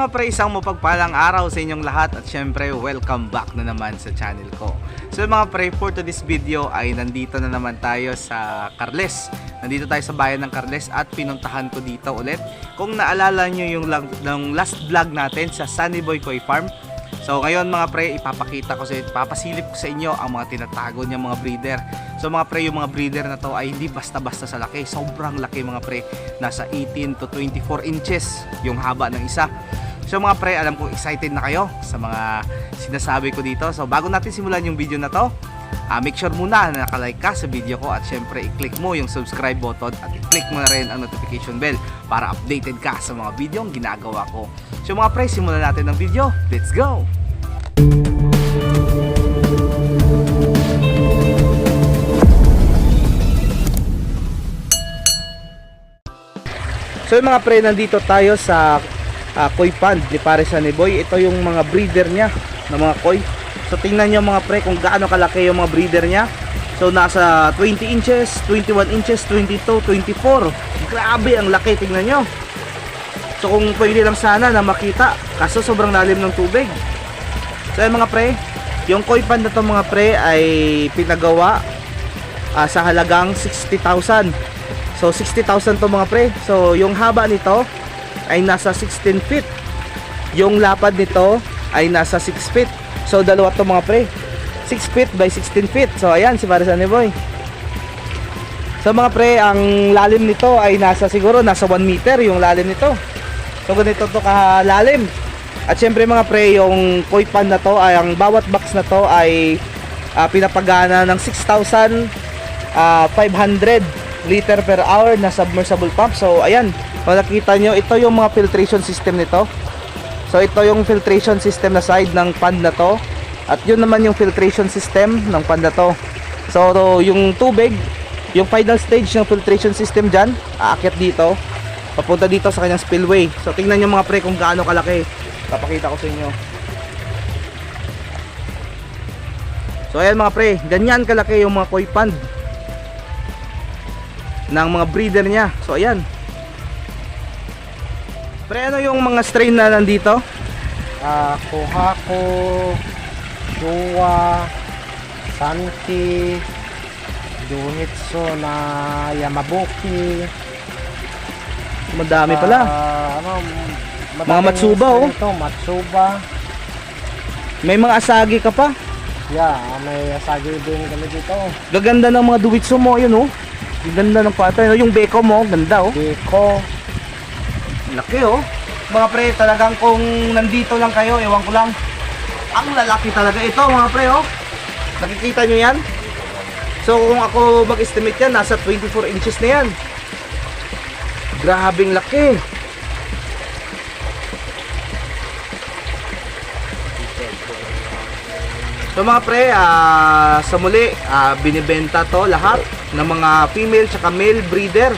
mga pre, isang mapagpalang araw sa inyong lahat at syempre welcome back na naman sa channel ko. So mga pre, for today's video ay nandito na naman tayo sa Carles. Nandito tayo sa bayan ng Carles at pinuntahan ko dito ulit. Kung naalala nyo yung last vlog natin sa Sunny Boy Koi Farm. So ngayon mga pre, papasilip ko sa inyo ang mga tinatago niya mga breeder. So mga pre, yung mga breeder na to ay hindi basta-basta sa laki. Sobrang laki mga pre. Nasa 18 to 24 inches yung haba ng isa. So mga pre, alam ko excited na kayo sa mga sinasabi ko dito. So bago natin simulan yung video na to, make sure muna na nakalike ka sa video ko at syempre i-click mo yung subscribe button at i-click mo na rin ang notification bell para updated ka sa mga video ang ginagawa ko. So mga pre, simulan natin ang video. Let's go! So mga pre, nandito tayo sa koi pond ni Pare Sunny Boy. Ito yung mga breeder niya ng mga koi. So tingnan nyo mga pre kung gaano kalaki yung mga breeder niya. So nasa 20 inches, 21 inches, 22, 24. Grabe ang laki, tingnan nyo. So kung pwede lang sana na makita, kaso sobrang lalim ng tubig. So yan mga pre, yung koi pond na to mga pre ay pinagawa sa halagang 60,000. So 60,000 to mga pre. So yung haba nito ay nasa 16 feet. Yung lapad nito ay nasa 6 feet. So dalawa to mga pre, 6 feet by 16 feet. So ayan si Pare Sunny Boy. So mga pre, ang lalim nito ay siguro nasa 1 meter yung lalim nito. So ganito to kalalim. At syempre mga pre, yung koi pond na to ay ang bawat box na to ay pinapagana ng 6,500 liter per hour na submersible pump. So ayan, kung nakita nyo, ito yung mga filtration system nito. So ito yung filtration system na side ng pond na to. At yun naman yung filtration system ng pond na to. So yung tubig, yung final stage ng filtration system dyan, aakyat dito, papunta dito sa kanyang spillway. So tingnan nyo mga pre kung gaano kalaki. Papakita ko sa inyo. So ayan mga pre, ganyan kalaki yung mga koi pond ng mga breeder niya. So ayan. Pre, ano yung mga strain na nandito? Kohako, Showa, Sanki, Junitsu na Yamabuki. Madami pala. Mga Matsuba oh. Ito, Matsuba. May mga asagi ka pa. Yeah, may asagi din kami dito. Gaganda ng mga duwitso mo, yun oh. Ganda ng pattern. Yung beko mo, ganda oh. Beko. Laki oh. Mga pre, talagang kung nandito lang kayo, ewan ko lang, ang lalaki talaga ito mga pre oh. Nakikita nyo yan? So kung ako mag-estimate yan, nasa 24 inches na yan. Grabing laki. So mga pre, sa muli, binibenta to lahat ng mga female tsaka male breeder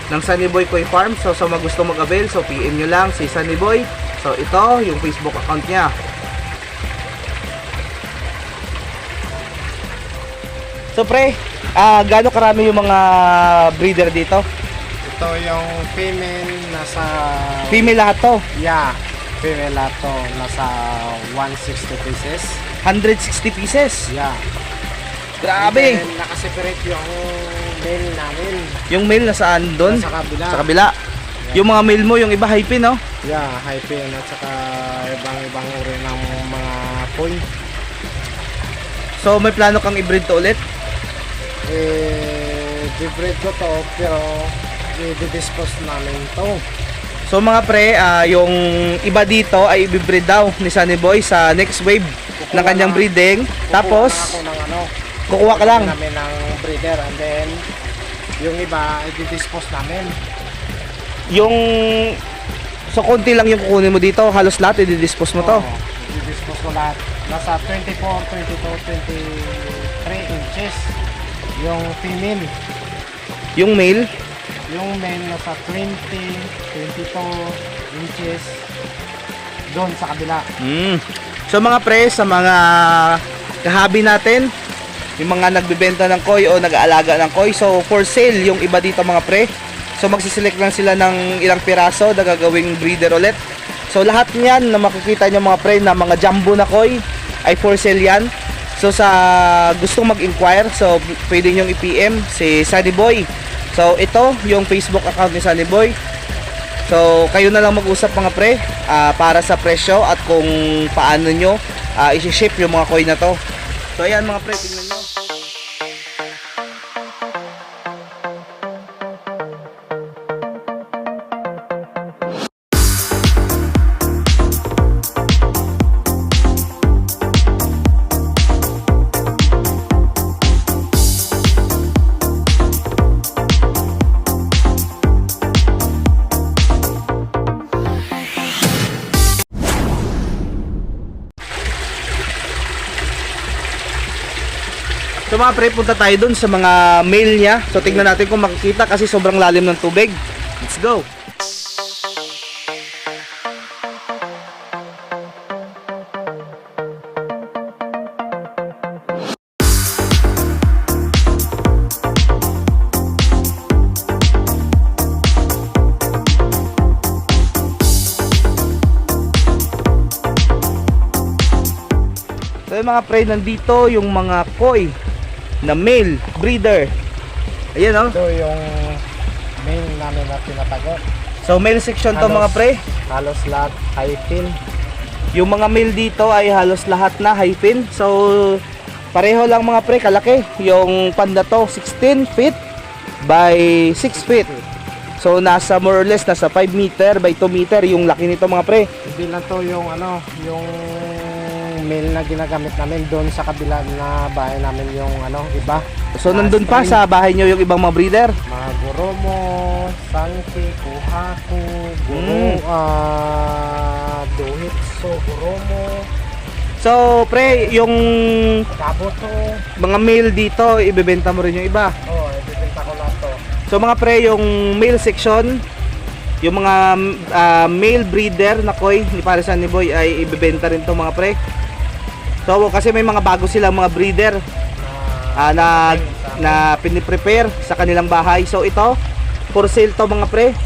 ng Sunny Boy Koi Farm. So sa mga gusto mag-avail, so PM nyo lang si Sunny Boy. So ito yung Facebook account niya. So pre, gaano karami yung mga breeder dito? Ito yung female nasa... Female lahat to? Yeah, female lahat to. Nasa 160 pieces. 160 pieces? Yeah. Grabe! And then, nakaseparate yung male namin. Yung male nasaan doon? Sa kabila. Sa kabila. Yeah. Yung mga male mo, yung iba high pin, no? Yeah, high pin at saka ibang uri ng mga koi. So may plano kang i-breed to ulit? Di-breed ko to pero i-dispose namin to. So mga pre, yung iba dito ay i-breed daw ni Sunny Boy sa next wave ng kanyang breeding. Tapos kukuha ka lang namin ng breeder and then yung iba i-dispose namin. Yung so konti lang yung kukunin mo dito, halos lahat i-dispose mo to. I-dispose ko lahat. Nasa 24, 22, 23 inches yung female. Yung male? Yung male nasa 20, 22 inches doon sa kabila. So mga pre, sa mga kahabi natin, yung mga nagbebenta ng koi o nag-aalaga ng koi, so for sale yung iba dito mga pre. So magsiselect lang sila ng ilang piraso na gagawing breeder ulit. So lahat niyan na makikita nyo mga pre na mga jumbo na koi ay for sale yan. So sa gustong mag-inquire, so pwede nyo i-PM si Sunny Boy. So ito yung Facebook account ni Sunny Boy. So kayo na lang mag-usap mga pre para sa presyo at kung paano nyo i-ship yung mga koi na to. So ayan mga pre, tingnan nyo. So mga pre, punta tayo dun sa mga male niya. So tingnan natin kung makikita kasi sobrang lalim ng tubig. Let's go! So yung mga pre, nandito yung mga koi na male breeder. Ayan oh. Ito yung main namin na tinatago. So male section to mga pre. Halos lahat high fin. Yung mga male dito ay halos lahat na high fin. So pareho lang mga pre, kalaki. Yung panda to 16 feet by 6 feet. So nasa more or less nasa 5 meter by 2 meter yung laki nito mga pre. Hindi lang to yung ano, yung male na ginagamit namin doon sa kabila na bahay namin yung ano, iba. So nandun pa sa bahay nyo yung ibang mga breeder. Mga Goromo, Sanki, Kuhaku, Dohitso, Goromo. So pre, yung Kaboto. mga male dito, ibebenta mo rin yung iba. Oh, ibibenta ko lang to. So mga pre, yung male section, yung mga male breeder na koi ni Pare Sunny Boy ay ibebenta rin to mga pre. So kasi may mga bago silang mga breeder na piniprepare sa kanilang bahay. So ito, for sale to mga pre.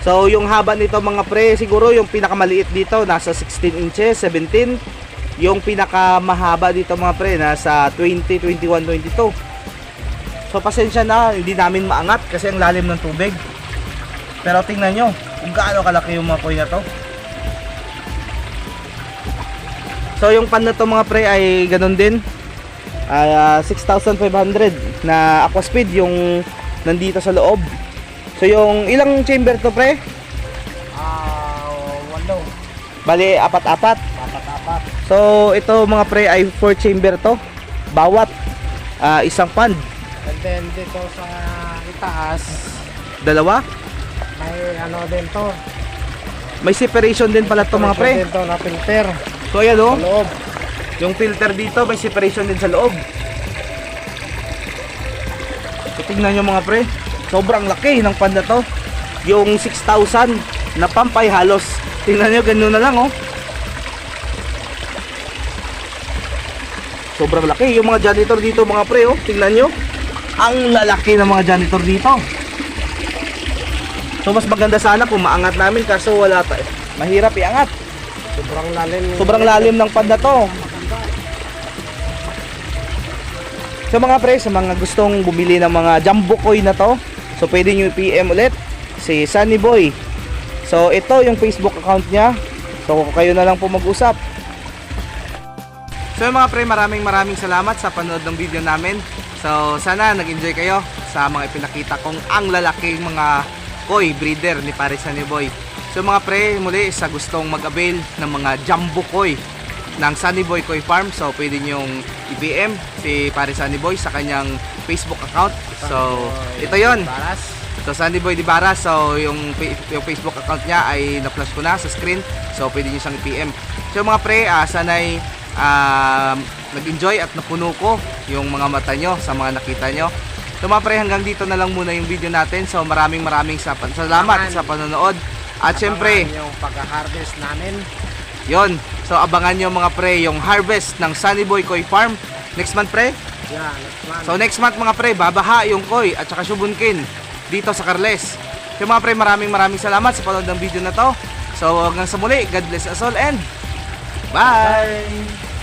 So yung haba nito mga pre, siguro yung pinakamaliit dito nasa 16 inches, 17. Yung pinakamahaba dito mga pre nasa 20, 21, 22. So pasensya na, hindi namin maangat kasi ang lalim ng tubig. Pero tingnan nyo kung gaano kalaki yung mga koi na to. So yung pan na to mga pre ay ganun din, 6,500 na aqua speed yung nandito sa loob. So yung ilang chamber to pre? Walo. Bali apat-apat. Apat-apat. So ito mga pre ay 4 chamber to, bawat isang pan. And then dito sa itaas, Dalawa. may ano din to. May separation din pala to mga pre. Dito na filter So ayan sa oh, loob. yung filter dito may separation din sa loob. So tingnan nyo mga pre, sobrang laki ng pan na to. Yung 6,000 na pump ay halos, tingnan nyo ganun na lang oh. Sobrang laki. Yung mga janitor dito mga pre oh, tingnan nyo, ang lalaki ng mga janitor dito. So mas maganda sana kung maangat namin, kaso wala tayo, mahirap iangat. Sobrang lalim. Sobrang lalim ng pad na to. So mga pre, sa mga gustong bumili ng mga jumbo koi na to, so pwede nyo i-PM ulit si Sunny Boy. So ito yung Facebook account niya. So kayo na lang po mag-usap. So mga pre, maraming salamat sa panood ng video namin. So sana nag-enjoy kayo sa mga ipinakita kong ang lalaking mga koi breeder ni Pare Sunny Boy. So mga pre, muli sa gustong mag-avail ng mga jumbo koi ng Sunny Boy Koi Farm, so pwede nyong i-PM si Pare Sunny Boy sa kanyang Facebook account. So ito yon. So Sunny Boy Dibaras. So yung Facebook account niya ay na-flash ko na sa screen. So pwede niyo siyang i-PM. So mga pre, sanay nag-enjoy at napuno ko yung mga mata nyo sa mga nakita nyo. So mga pre, hanggang dito na lang muna yung video natin. So maraming salamat sa panonood. At syempre, yung pag-harvest namin. yon. So abangan nyo mga pre yung harvest ng Sunny Boy Koi Farm next month pre. Yeah, next month. So next month mga pre, babaha yung koi at saka subunkin dito sa Carles. So mga pre, maraming salamat sa panonood ng video na to. So hanggang sa muli, God bless us all and bye!